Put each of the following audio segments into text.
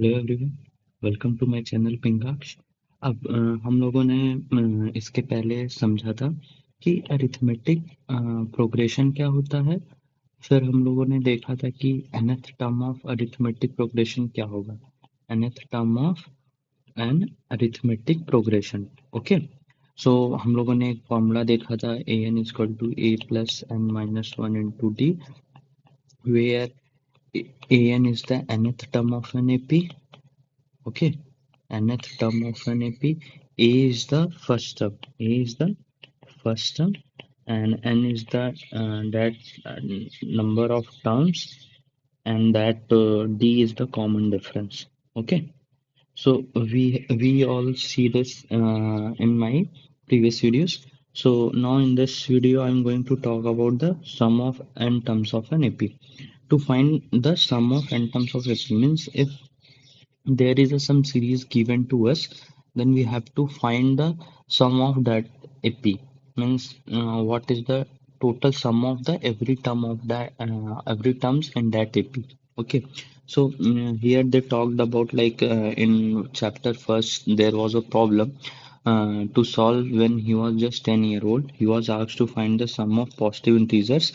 Hello everyone, welcome to my channel Pingaksh. अब हम लोगों ने इसके पहले समझा था कि अरिथमेटिक प्रोग्रेशन क्या होता है। फिर हम लोगों ने देखा था कि nth term of arithmetic progression क्या होगा। nth term of an arithmetic progression. Okay, so हम लोगों ने एक फॉर्मूला देखा था a n is equal to a plus n minus one into d, where a n is the nth term of an AP. Okay, nth term of an AP. A is the first term. A is the first term, and n is the that number of terms, and that D is the common difference. Okay, so we all see this in my previous videos. So now in this video, I'm going to talk about the sum of n terms of an AP. To find the sum of n terms of AP means if there is a some series given to us, then we have to find the sum of that AP. Means what is the total sum of the every term of that every terms in that AP. Okay, so here they talked about like in chapter first there was a problem to solve when he was just 10 year old. He was asked to find the sum of positive integers,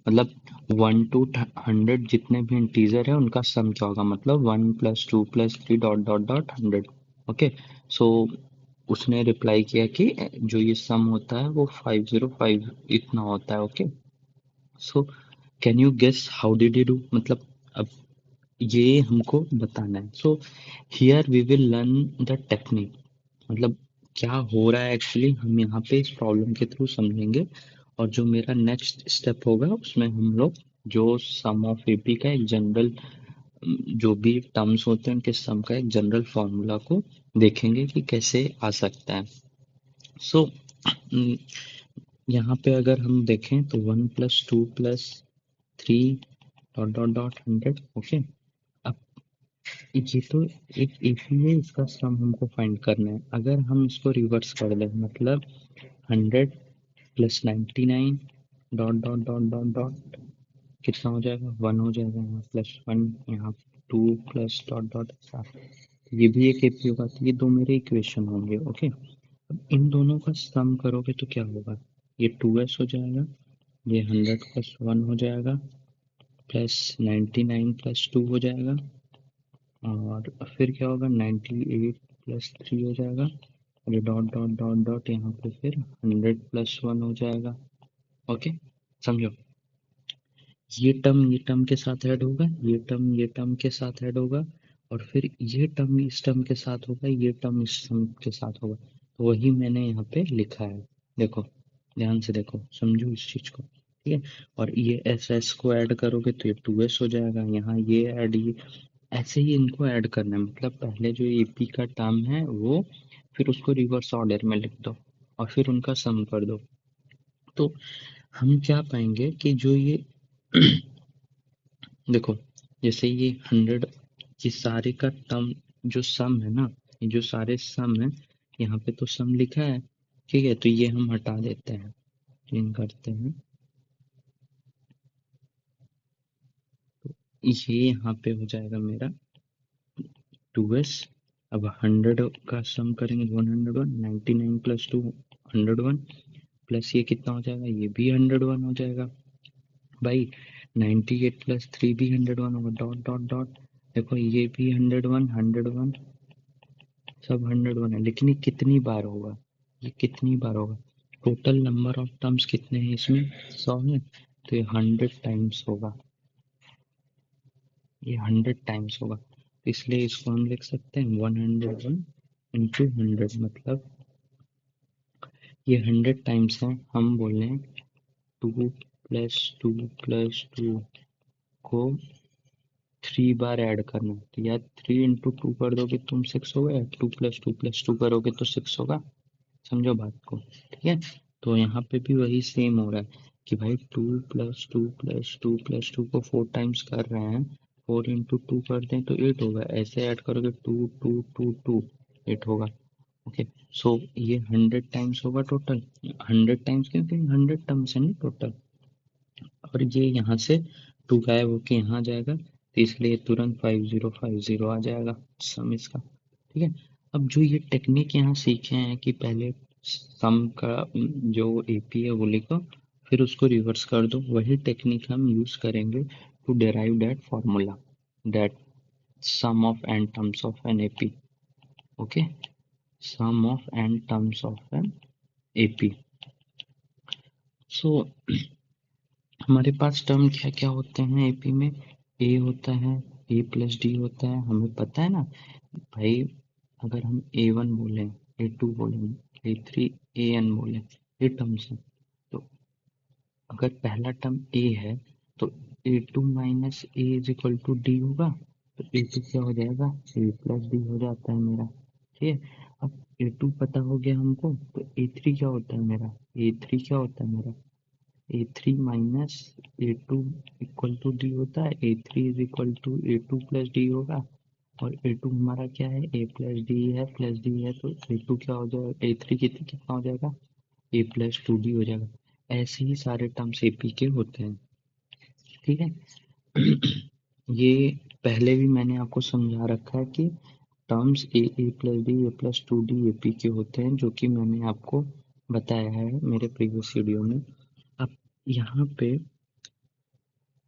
मतलब 1 to 100 जितने भी integer है उनका सम क्या होगा, मतलब 1 + 2 + 3 dot dot dot 100। Okay, सो उसने reply किया कि जो ये सम होता है वो 505 इतना होता है। Okay, so can you guess how did you do, मतलब अब ये हमको बताना है। So here we will learn the technique, मतलब क्या हो रहा है एक्चुअली हम यहाँ पे इस प्रॉब्लम के थ्रू समझेंगे। और जो मेरा नेक्स्ट स्टेप होगा उसमें हम लोग जो सम ऑफ एपी का एक जनरल जो भी टर्म्स होते हैं उनके सम का एक जनरल फॉर्मूला को देखेंगे कि कैसे आ सकता है। सो यहाँ पे अगर हम देखें तो 1 + 2 + 3 डॉट डॉट डॉट 100। ओके, अब ये तो एक एपी है, इसका सम हमको फाइंड करना है। अगर हम इसको रिवर्स कर दें, मतलब 100 + 99 dot dot dot dot dot कितना हो जाएगा, 1 हो जाएगा। यहाँ +1, यहाँ 2 प्लस डॉट डॉट ये भी एक एपी होगा, तो ये दो मेरे इक्वेशन होंगे। ओके, अब इन दोनों का सम करोगे तो क्या होगा, ये 2s हो जाएगा, ये 100 + 1 हो जाएगा, +99 + 2 हो जाएगा, और फिर क्या होगा 98 + 3 हो जाएगा, और ये डॉट डॉट डॉट डॉट यहाँ पे फिर 100 + 1 हो जाएगा। ओके, समझो, ये टर्म के साथ ऐड होगा, ये टर्म के साथ ऐड होगा, और फिर ये टर्म इस टर्म के साथ होगा, ये टर्म इस टर्म के साथ होगा। तो वही मैंने यहाँ पे लिखा है, देखो ध्यान से देखो, समझो इस चीज को, ठीक है। और ये एस एस को ऐड करोगे तो ये 2s हो जाएगा, यहाँ ये ऐड, ये ऐसे ही इनको ऐड करना है। मतलब पहले जो एपी का टर्म है वो, फिर उसको रिवर्स ऑर्डर में लिख दो और फिर उनका सम कर दो। तो हम क्या पाएंगे कि जो ये देखो, जैसे ये 100, ये सारे का टर्म जो सम है ना, ये जो सारे सम है, यहाँ पे तो सम लिखा है, ठीक है, तो ये हम हटा देते हैं, क्लीन करते हैं, ये यहाँ पे हो जाएगा मेरा 2s। अब 100 का सम करेंगे 101, 99 + 2 101, प्लस ये कितना हो जाएगा, ये भी 101 हो जाएगा भाई। 98 + 3 भी 101 होगा, डॉट डॉट डॉट, देखो ये भी 101 101, सब 101 है, लेकिन ये कितनी बार होगा, ये कितनी बार होगा, टोटल नंबर ऑफ टर्म्स कितने हैं इसमें, 100 है, तो ये 100 टाइम्स होगा, ये 100 टाइम्स होगा, तो इसलिए इसको हम लिख सकते हैं 101 इंटू 100, मतलब ये 100 टाइम्स है। हम बोल रहे हैं 2 + 2 + 2 को 3 बार ऐड करना है, तो या 3 × 2 कर दोगे तुम 6 होगा, या 2 + 2 + 2 करोगे तो 6 होगा। समझो बात को, ठीक है। तो यहाँ पे भी वही सेम हो रहा है कि भाई 2 + 2 + 2 + 2 को 4 टाइम्स कर रहे हैं, 4 × 2 कर दें तो 8 होगा, ऐसे ऐड करोगे 2 2 2 2 8 होगा। ओके, सो ये 100 टाइम्स होगा टोटल, 100 टाइम्स क्योंकि 100 टर्म्स है ना टोटल, और ये यहाँ से 2 गायब होके यहाँ जाएगा, तो इसलिए तुरंत 5050 आ जाएगा सम इसका। ठीक है। अब जो ये टेक्निक यहाँ सीखे हैं कि पहले सम का जो एपी है वो लिखो, फिर उसको रिवर्स कर दो, वही टेक्निक हम यूज करेंगे to derive that formula, that sum of n terms of an AP. Okay, sum of n terms of an AP. So हमारे पास टर्म क्या क्या होते हैं एपी में? ए होता है, ए प्लस डी होता है, हमें पता है ना भाई। अगर हम ए वन बोलें, ए टू बोलें, ए थ्री, ए एन बोलें, ये टर्म्स हैं। तो अगर पहला टर्म ए है तो a two minus a is equal to d होगा। तो ए टू क्या हो जाएगा? ए प्लस डी हो जाता है मेरा। ठीक है। अब ए टू पता हो गया हमको, तो ए थ्री क्या होता है मेरा? ए थ्री क्या होता है मेरा? A three minus a two equal to d होता है। A three is equal to a two plus d होगा। और ए टू हमारा क्या है? ए प्लस डी है, प्लस डी है, तो ए टू क्या हो जाएगा? ए थ्री कितना हो जाएगा? ए प्लस टू डी हो जाएगा। ऐसे ही सारे टर्म्स एपी के होते हैं। ठीक है। ये पहले भी मैंने आपको समझा रखा है कि terms A plus d, a plus two D AP के होते हैं, जो कि मैंने आपको बताया है मेरे प्रीवियस वीडियो में। अब यहाँ पे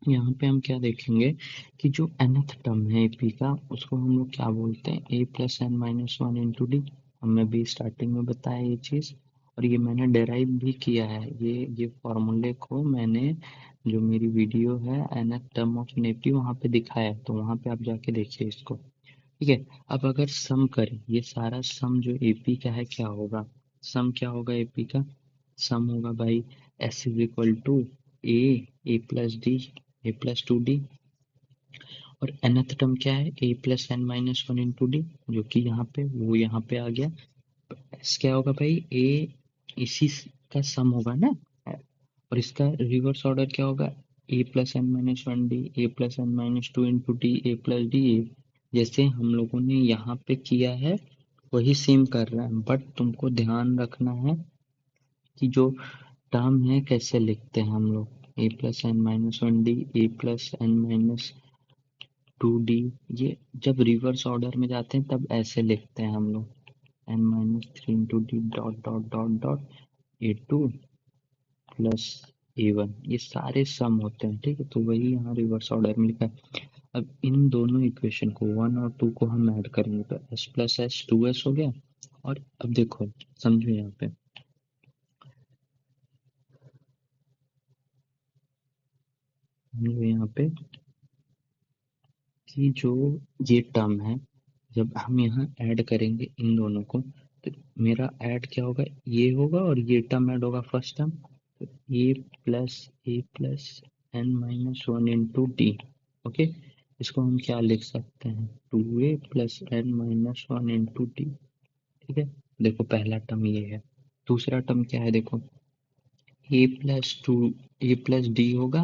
यहाँ पे हम क्या देखेंगे कि जो nth टर्म है एपी का, उसको हम लोग क्या बोलते हैं? A plus n minus one into d. हमने भी स्टार्टिंग में बताया ये चीज़, और ये मैंने डेराइव भी किया है। ये फॉर्मूले को मैंने, जो मेरी वीडियो है nth term of n AP, वहाँ पे दिखाया है, तो वहाँ पे आप जाके देखिए इसको। ठीक है। अब अगर सम करें, ये सारा सम जो एपी का है क्या होगा? सम क्या होगा एपी का? सम होगा भाई s is equal to a, a plus d, a plus two d. और nth टर्म क्या है? A plus n minus one into d, जो कि यहाँ पे, वो यहाँ पे आ गया। एस क्या होगा भाई? ए, इसी का सम होगा ना। और इसका रिवर्स ऑर्डर क्या होगा? A plus n minus one d, a plus n minus two into d, a plus d a. जैसे हम लोगों ने यहाँ पे किया है, वही सेम कर रहा है, बट तुमको ध्यान रखना है कि जो टर्म है कैसे लिखते हैं हम लोग। A plus n minus one d, a plus n minus two d, ये जब रिवर्स ऑर्डर में जाते हैं तब ऐसे लिखते हैं हम लोग। N minus three into d dot dot dot dot a two plus a one, ये सारे सम होते हैं। ठीक है। तो वही यहाँ रिवर्स ऑर्डर में लिखा है। अब इन दोनों इक्वेशन को, वन और टू को हम ऐड करेंगे, तो s plus s two s हो गया। और अब देखो, समझो यहाँ पे, समझो यहाँ पे कि जो ये टर्म है, जब हम यहाँ ऐड करेंगे इन दोनों को, तो मेरा ऐड क्या होगा? ये होगा और ये टर्म ऐड होगा, फर्स्ट टर्म। तो a plus n minus one into d. Okay. इसको हम क्या लिख सकते हैं? Two a plus n minus one into d. ठीक है। देखो पहला टर्म ये है। दूसरा टर्म क्या है? देखो a plus two, a plus d होगा,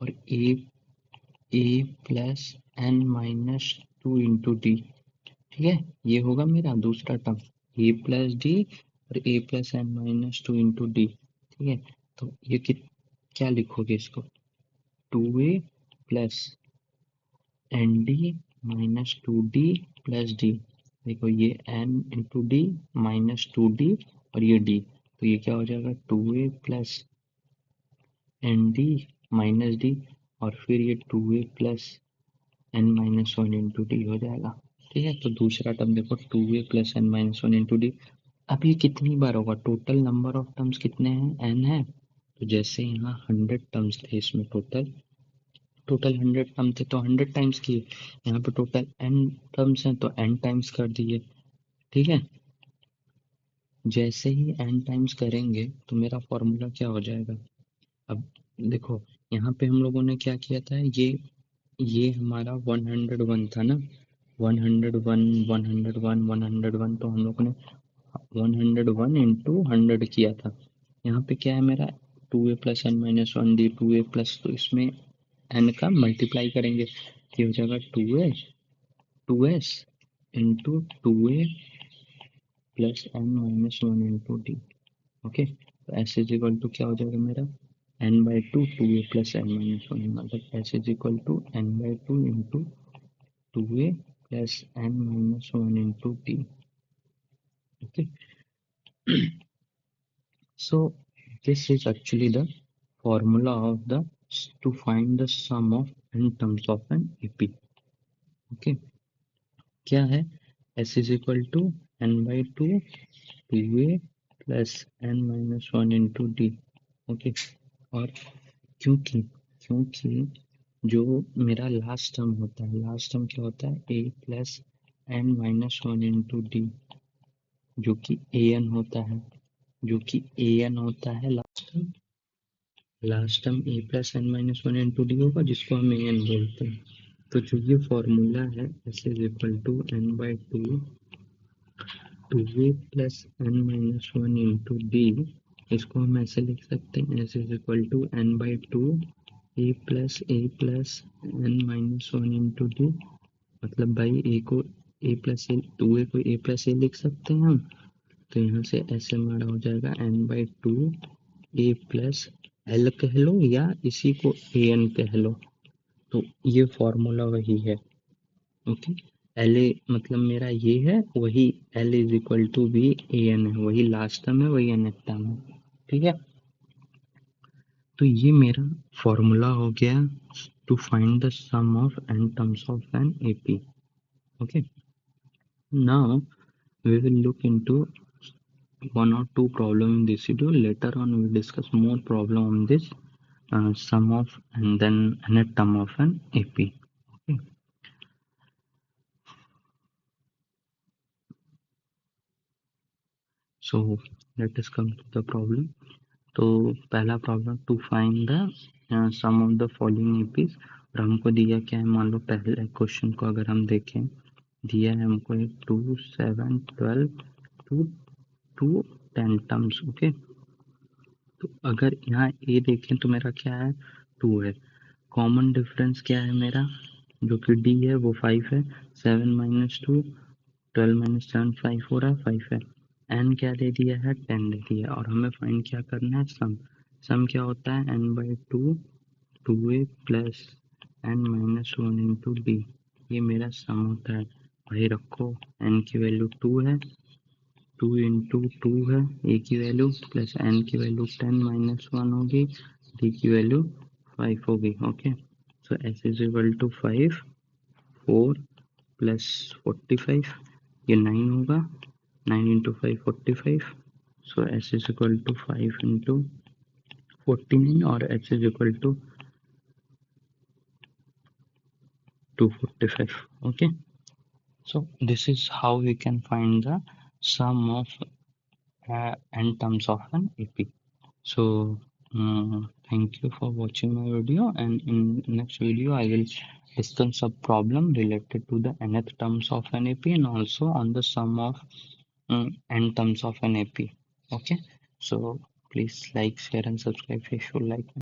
और a plus n minus two into d. ठीक है। ये होगा मेरा दूसरा टर्म, ए प्लस डी और a plus n minus two into d. ठीक है। तो ये क्या लिखोगे इसको? Two a plus n d minus two d plus d. देखो ये n into d minus two d, और ये डी, तो ये क्या हो जाएगा? Two a plus n d minus d, और फिर ये two a plus n minus one into d हो जाएगा। ठीक है। तो दूसरा टर्म देखो, to a plus n minus one into d. अब ये कितनी बार होगा? टोटल नंबर ऑफ टर्म्स कितने हैं? एन है। तो जैसे यहाँ 100 टर्म्स थे, इसमें टोटल टोटल 100 टर्म थे, तो 100 टाइम्स किए। यहाँ पे टोटल एन टर्म्स हैं, तो एन टाइम्स कर दिए। ठीक है। जैसे ही एन टाइम्स करेंगे तो मेरा फॉर्मूला क्या हो जाएगा? अब देखो, यहाँ पे हम लोगों ने क्या किया था, ये हमारा 101 था ना। 101, 101, 101, तो हम लोग ने 101 इंटू 100 किया था। यहाँ पे क्या है मेरा? Two a plus n minus one d, two a plus, तो इसमें एन का मल्टीप्लाई करेंगे, तो ये हो जाएगा two s into two a plus n minus one into d. Okay. तो एस इज इक्वल टू क्या हो जाएगा मेरा? n/2 2a plus n minus 1, मतलब s is equal to n/2 into 2a plus n minus 1 into t. Okay, so this is actually the formula of the to find the sum of n terms of an AP. Okay, क्या है? s is equal to n/2 2a plus n minus 1 into d. Okay, और क्योंकि क्योंकि जो मेरा last term होता है, last term क्या होता है? a plus n minus 1 into d, जो कि an होता है, जो कि an होता है last term a plus n minus 1 into D होगा, जिसको हम an बोलते हैं। तो जो ये फॉर्मूला है, s is equal to n/2 2a plus n minus 1 into d, इसको हम ऐसे लिख सकते हैं, s is equal to n/2 a plus n minus 1 into d. मतलब भाई ए को ए प्लस ए, टू ए को ए प्लस ए लिख सकते हैं हम। तो यहाँ से ऐसे हमारा हो जाएगा n/2 ए प्लस एल कह लो या इसी को ए एन कह लो। तो ये फॉर्मूला वही है। ओके, एल ए मतलब मेरा ये है, वही एल इज इक्वल टू भी ए एन है, वही लास्ट टर्म है, वही nth टर्म है। ठीक है, तो ये मेरा फॉर्मूला हो गया to find the sum of n terms of n AP. Okay, now we will look into one or two problem in this video. Later on we will discuss more problem on this sum of and then nth term of an AP. Okay. So let us come to the problem. तो पहला problem, to find the sum of the following APs. और हमको दिया क्या है? मान लो पहले question को अगर हम देखें, दिया है हमको 2 7 12 टू 2 10 टर्म्स। ओके, तो अगर यहाँ ए देखें तो मेरा क्या है? 2 है। कॉमन डिफरेंस क्या है मेरा? जो कि डी है वो 5 है। 7 माइनस 2 12 माइनस 7 5 हो रहा है, 5 है। एन क्या दे दिया है? 10 दे दिया। और हमें फाइंड क्या करना है? सम। सम क्या होता है? n/2 2a plus n minus 1 into D, ये मेरा सम होता है। वही रखो, n की वैल्यू 2 है, 2 इंटू 2 है ए की वैल्यू, प्लस एन की वैल्यू 10 माइनस 1 होगी, डी की वैल्यू 5 होगी। Okay, so s is equal to 5 4 plus 45, ये 9 होगा, 9 into 5 45। So s is equal to 5 into 49 और h is equal to 245. Okay, so this is how we can find the sum of n terms of an AP. So thank you for watching my video, and in next video I will discuss a problem related to the nth terms of an AP and also on the sum of n terms of an AP. Okay, so please like, share and subscribe if you like.